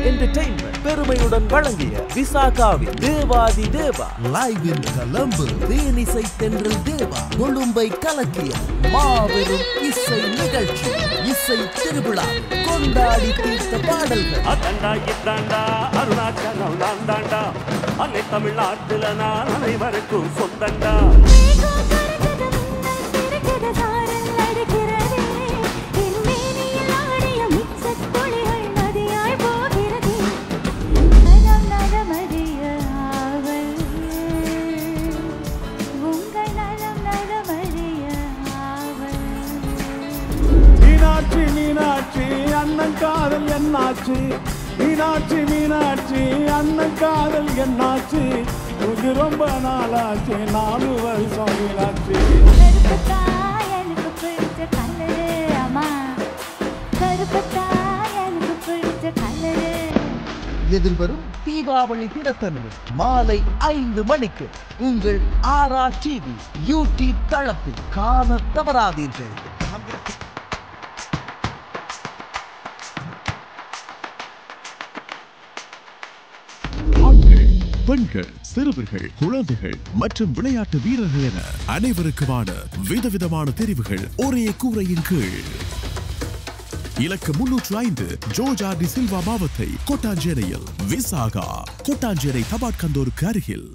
Entertainment பெருமையுடன் வழங்கிய விசாகாவின் தேவாதி தேவா லைவின் கலம்பு தேனிசை தென்றல் தேவா கொழும்பை கலக்கிய மாபெரும் இசை நிகழ்ச்சி இசை திருவிழா கொண்டாடி தீர்த்த பாடல்கள் அருணாச்சலம் நான் தாண்டா அன்னை தமிழ்நாட்டுல நான் அனைவருக்கும் சொந்தண்டா மீனாட்சி அண்ணன் காதல் என்னாச்சு மீனாட்சி மீனாட்சி அண்ணன் காதல் என்னாச்சு இது ரொம்ப நாளாச்சு 4 வருஷம் மீனாட்சி எனக்கு பிடிச்ச கலரு அம்மா கருப்பத்தா எனக்கு பிடிச்ச கலரு எதிர்வரும் தீபாவளி தினத்தன்று மாலை 5 மணிக்கு உங்கள் RRTV யூடியூப் தளத்தில் காண தவறாதீர்கள். பெண்கள், சிறுவர்கள், குழந்தைகள் மற்றும் விளையாட்டு வீரர்கள் என அனைவருக்குமான விதவிதமான தெரிவுகள் ஒரே கூரையின் கீழ். இலக்கம் 305 ஜோர்ஜ் டி சில்வா மாவத்தை கொட்டாஞ்சேரியில் விசாகா கொட்டாஞ்சேரி தபாட்கந்தோருக்கு அருகில்.